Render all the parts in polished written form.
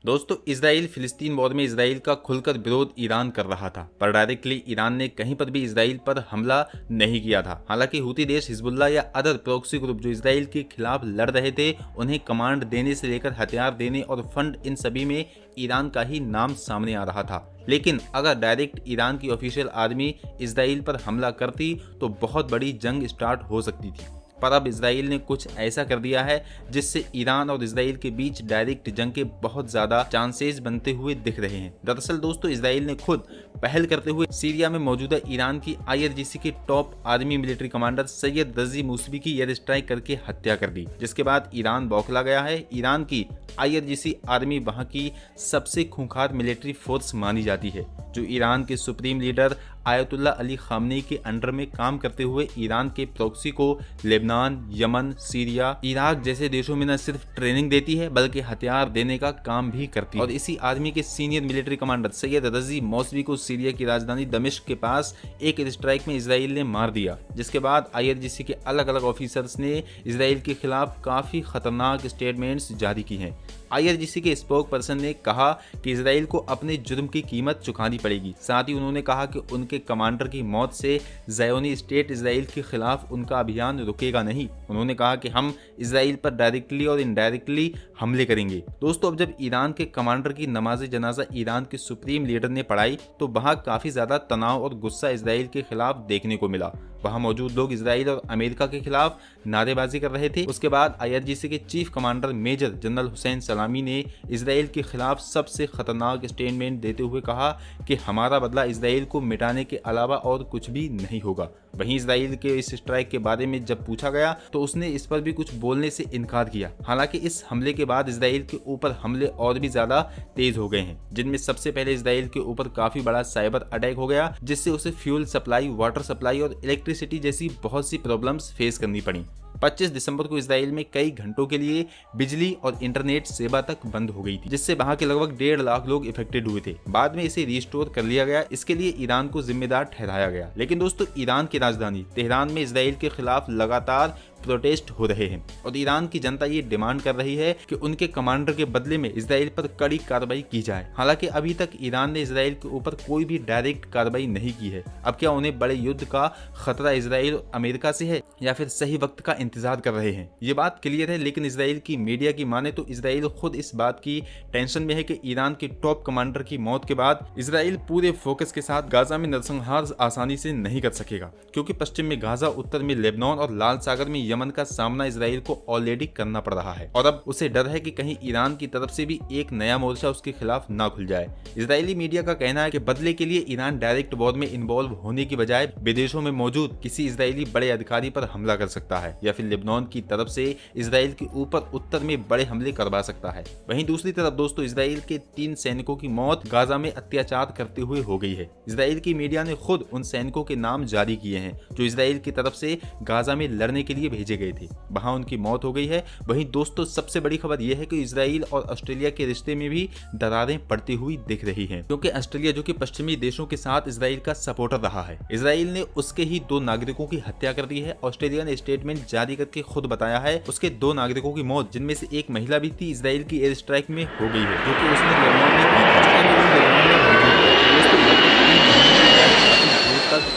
दोस्तों, इजराइल फिलिस्तीन वॉर में इजराइल का खुलकर विरोध ईरान कर रहा था, पर डायरेक्टली ईरान ने कहीं पर भी इजराइल पर हमला नहीं किया था। हालांकि हूती देश हिजबुल्लाह या अदर प्रॉक्सी ग्रुप जो इजराइल के खिलाफ लड़ रहे थे, उन्हें कमांड देने से लेकर हथियार देने और फंड, इन सभी में ईरान का ही नाम सामने आ रहा था। लेकिन अगर डायरेक्ट ईरान की ऑफिशियल आर्मी इजराइल पर हमला करती तो बहुत बड़ी जंग स्टार्ट हो सकती थी। पर अब इजराइल ने कुछ ऐसा कर दिया है जिससे ईरान और इजराइल के बीच डायरेक्ट जंग के बहुत ज्यादा चांसेस बनते हुए दिख रहे हैं। दरअसल दोस्तों, इजराइल ने खुद पहल करते हुए सीरिया में मौजूदा ईरान की IRGC के top army military commander Syed रजी मूसवी की एयर स्ट्राइक करके हत्या कर दी, जिसके बाद ईरान बौखला गया है। ईरान की IRGC आर्मी वहां की सबसे खूंखार मिलिट्री फोर्स मानी जाती है, जो ईरान के supreme leader Ayatollah Ali Khamenei के अंडर में काम करते हुए ईरान के प्रॉक्सी को लेबनान, यमन, सीरिया, इराक जैसे देशों में न सिर्फ ट्रेनिंग देती है बल्कि हथियार देने का काम भी करती है। और इसी आर्मी के सीनियर मिलिट्री कमांडर सैयद रजी मौसवी को सीरिया की राजधानी दमिश्क के पास एक एयर स्ट्राइक में इजराइल ने मार दिया, जिसके बाद IRGC के अलग अलग ऑफिसर्स ने इजराइल के खिलाफ काफी खतरनाक स्टेटमेंट्स जारी की हैं। IRGC के स्पोक पर्सन ने कहा कि इजराइल को अपने जुर्म की कीमत चुकानी पड़ेगी। साथ ही उन्होंने कहा कि उनके कमांडर की मौत से ज़ायोनी स्टेट इजराइल के खिलाफ उनका अभियान रुकेगा नहीं। उन्होंने कहा कि हम इजराइल पर डायरेक्टली और इनडायरेक्टली हमले करेंगे। दोस्तों, अब जब ईरान के कमांडर की नमाज जनाजा ईरान के सुप्रीम लीडर ने पढ़ाई तो वहां काफी ज्यादा तनाव और गुस्सा इजराइल के खिलाफ देखने को मिला। वहां मौजूद लोग इजराइल और अमेरिका के खिलाफ नारेबाजी कर रहे थे। उसके बाद IRGC के chief commander major general Hossein Salami ने इजराइल के खिलाफ सबसे खतरनाक स्टेटमेंट देते हुए कहा कि हमारा बदला इजराइल को मिटाने के अलावा और कुछ भी नहीं होगा। वहीं इजराइल के इस स्ट्राइक के बारे में जब पूछा गया तो उसने इस पर भी कुछ बोलने से इनकार किया। हालांकि इस हमले के बाद इजराइल के ऊपर हमले और भी ज्यादा तेज हो गए हैं, जिनमें सबसे पहले इजराइल के ऊपर काफी बड़ा साइबर अटैक हो गया, जिससे उसे फ्यूल सप्लाई, वाटर सप्लाई और इलेक्ट्रिसिटी जैसी बहुत सी प्रॉब्लम्स फेस करनी पड़ी। 25 दिसंबर को इजराइल में कई घंटों के लिए बिजली और इंटरनेट सेवा तक बंद हो गई थी, जिससे वहां के लगभग 1.5 लाख लोग इफेक्टेड हुए थे। बाद में इसे रिस्टोर कर लिया गया। इसके लिए ईरान को जिम्मेदार ठहराया गया। लेकिन दोस्तों, ईरान की राजधानी तेहरान में इजराइल के खिलाफ लगातार प्रोटेस्ट हो रहे हैं और ईरान की जनता ये डिमांड कर रही है कि उनके कमांडर के बदले में इजराइल पर कड़ी कार्रवाई की जाए। हालांकि अभी तक ईरान ने इजराइल के ऊपर कोई भी डायरेक्ट कार्रवाई नहीं की है। अब क्या उन्हें बड़े युद्ध का खतरा इजराइल और अमेरिका से है या फिर सही वक्त का इंतजार कर रहे हैं? ये बात क्लियर है, लेकिन इजराइल की मीडिया की माने तो इजराइल खुद इस बात की टेंशन में है कि ईरान के टॉप कमांडर की मौत के बाद इजराइल पूरे फोकस के साथ गाजा में नरसंहार आसानी से नहीं कर सकेगा, क्योंकि पश्चिम में गाजा, उत्तर में लेबनान और लाल सागर में यमन का सामना इजराइल को ऑलरेडी करना पड़ रहा है। और अब उसे डर है कि कहीं ईरान की तरफ से भी एक नया मोर्चा उसके खिलाफ ना खुल जाए। इजरायली मीडिया का कहना है कि बदले के लिए ईरान डायरेक्ट वॉर में इन्वॉल्व होने की बजाय विदेशों में मौजूद किसी इजरायली बड़े अधिकारी पर हमला कर सकता है या फिर लेबनान की तरफ से इजराइल के ऊपर उत्तर में बड़े हमले करवा सकता है। वहीं दूसरी तरफ दोस्तों, इजराइल के 3 सैनिकों की मौत गाजा में अत्याचार करते हुए हो गई है। इजराइल की मीडिया ने खुद उन सैनिकों के नाम जारी किए हैं जो इजराइल की तरफ से गाजा में लड़ने के लिए भेजे गए थे। वहां उनकी मौत हो गई है। वहीं दोस्तों, सबसे बड़ी खबर यह है कि इजराइल और ऑस्ट्रेलिया के रिश्ते में भी दरारें पड़ती हुई दिख रही हैं, क्योंकि ऑस्ट्रेलिया जो कि पश्चिमी देशों के साथ इजराइल का सपोर्टर रहा है, इजराइल ने उसके ही 2 नागरिकों की हत्या कर दी है। ऑस्ट्रेलिया ने स्टेटमेंट जारी करके खुद बताया है उसके 2 नागरिकों की मौत, जिनमें से एक महिला भी थी, इजराइल की एयर स्ट्राइक में हो गई है, जो कि उसने लेबनान में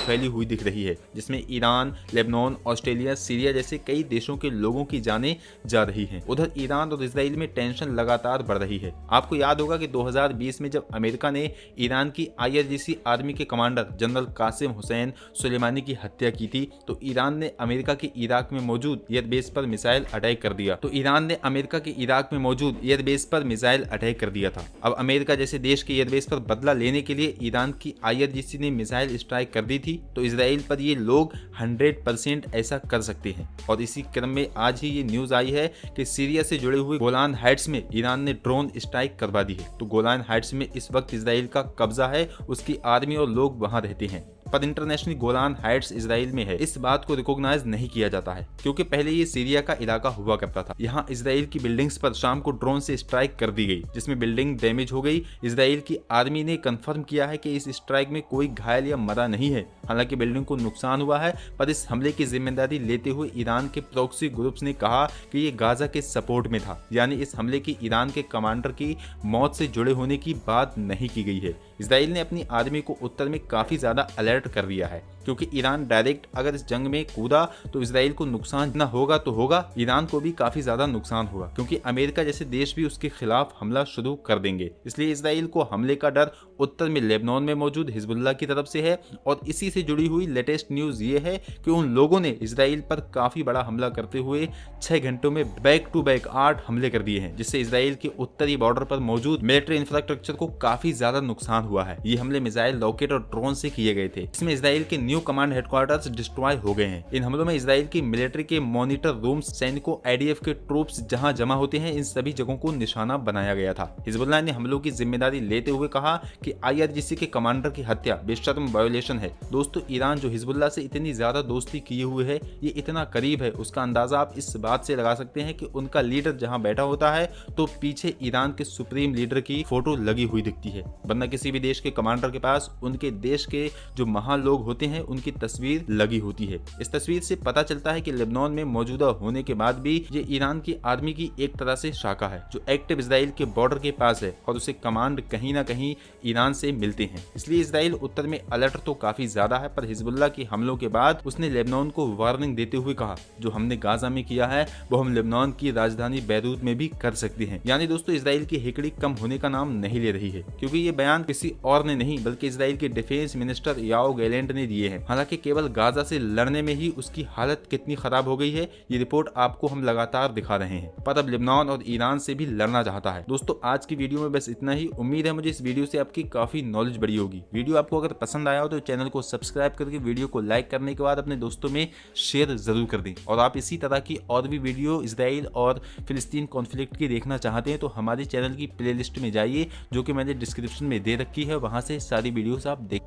फैली हुई दिख रही है, जिसमें ईरान, लेबनान, ऑस्ट्रेलिया, सीरिया जैसे कई देशों के लोगों की जानें जा रही हैं। उधर ईरान और इजराइल में टेंशन लगातार बढ़ रही है। आपको याद होगा कि 2020 में जब अमेरिका ने ईरान की IRGC आर्मी के commander general Qasem Hussain Sulemani की हत्या की थी, तो ईरान ने अमेरिका के इराक में मौजूद एयरबेस पर मिसाइल अटैक कर दिया था। अब अमेरिका जैसे देश के एयरबेस पर बदला लेने के लिए ईरान की IRGC ने मिसाइल स्ट्राइक कर दी थी, तो इजराइल पर ये लोग 100% ऐसा कर सकते हैं। और इसी क्रम में आज ही ये न्यूज आई है कि सीरिया से जुड़े हुए गोलान हाइट्स में ईरान ने ड्रोन स्ट्राइक करवा दी है। तो गोलान हाइट्स में इस वक्त इजराइल का कब्जा है, उसकी आर्मी और लोग वहां रहते हैं। पर इंटरनेशनल गोलान हाइट्स इजराइल में है, इस बात को रिकॉग्नाइज नहीं किया जाता है क्योंकि पहले ये सीरिया का इलाका हुआ करता था। यहाँ इजराइल की बिल्डिंग्स पर शाम को ड्रोन से स्ट्राइक कर दी गई, जिसमें बिल्डिंग डैमेज हो गई। इजराइल की आर्मी ने कंफर्म किया है कि इस स्ट्राइक में कोई घायल या मरा नहीं है। हालांकि बिल्डिंग को नुकसान हुआ है, पर इस हमले की जिम्मेदारी लेते हुए ईरान के प्रॉक्सी ग्रुप्स ने कहा कि ये गाजा के सपोर्ट में था, यानी इस हमले की ईरान के कमांडर की मौत से जुड़े होने की बात नहीं की गई है। इजराइल ने अपनी आर्मी को उत्तर में काफी ज्यादा अलर्ट कर दिया है क्योंकि ईरान डायरेक्ट अगर इस जंग में कूदा तो इजराइल को नुकसान न होगा तो होगा, ईरान को भी काफी ज्यादा नुकसान होगा क्योंकि अमेरिका जैसे देश भी उसके खिलाफ हमला शुरू कर देंगे। इसलिए इजराइल को हमले का डर उत्तर में लेबनान में मौजूद हिजबुल्लाह की तरफ से है। और इसी से जुड़ी हुई लेटेस्ट न्यूज ये है कि उन लोगों ने इजराइल पर काफी बड़ा हमला करते हुए 6 घंटों में बैक टू बैक 8 हमले कर दिए हैं, जिससे इजराइल के उत्तरी बॉर्डर पर मौजूद मिलिट्री इंफ्रास्ट्रक्चर को काफी ज्यादा नुकसान हुआ है। ये हमले मिसाइल, रॉकेट और ड्रोन से किए गए थे। इसमें इजराइल के न्यू कमांड हेडक्वार्टर्स डिस्ट्रॉय हो गए हैं। इन हमलों में इजराइल की मिलिट्री के मॉनिटर रूम्स, सैनिकों, आईडीएफ के ट्रूप्स जहां जमा होते हैं, इन सभी जगहों को निशाना बनाया गया था। हिजबुल्लाह ने हमलों की जिम्मेदारी लेते हुए कहा कि आईआरजीसी के कमांडर की हत्या बेशर्म वायोलेशन है। दोस्तों, ईरान जो हिजबुल्लाह से इतनी ज्यादा दोस्ती किए हुए है, ये इतना करीब है, उसका अंदाजा आप इस बात से लगा सकते हैं कि उनका लीडर जहां बैठा होता है तो पीछे ईरान के सुप्रीम लीडर की फोटो लगी हुई दिखती है। वरना किसी भी देश के कमांडर के पास उनके देश के जो महान लोग होते हैं उनकी तस्वीर लगी होती है। इस तस्वीर से पता चलता है कि लेबनान में मौजूदा होने के बाद भी ये ईरान की आर्मी की एक तरह से शाखा है जो एक्टिव इजराइल के बॉर्डर के पास है और उसे कमांड कहीं ना कहीं ईरान से मिलते हैं। इसलिए इजराइल उत्तर में अलर्ट तो काफी ज्यादा है, पर हिजबुल्लाह के हमलों के बाद उसने लेबनान को वार्निंग देते हुए कहा जो हमने गाजा में किया है वो हम लेबनान की राजधानी बैरूत में भी कर सकते हैं। यानी दोस्तों, इजराइल की हिकड़ी कम होने का नाम नहीं ले रही है क्योंकि ये बयान किसी और ने नहीं बल्कि इजराइल के डिफेंस मिनिस्टर याओ गैलेंट ने दिए हैं। हालांकि केवल गाजा से लड़ने में ही उसकी हालत कितनी खराब हो गई है ये रिपोर्ट आपको हम लगातार दिखा रहे हैं, पर अब लेबनान और ईरान से भी लड़ना चाहता है। दोस्तों, आज की वीडियो में बस इतना ही। उम्मीद है मुझे इस वीडियो से आपकी काफी नॉलेज बढ़ी होगी। वीडियो आपको अगर पसंद आया हो तो चैनल को सब्सक्राइब करके वीडियो को लाइक करने के बाद अपने दोस्तों में शेयर जरूर कर दें। और आप इसी तरह की और भी वीडियो इजराइल और फिलिस्तीन कॉन्फ्लिक्ट की देखना चाहते हैं तो हमारे चैनल की प्लेलिस्ट में जाइए जो कि मैंने डिस्क्रिप्शन में दे रखी है, वहां से सारी वीडियोस आप देख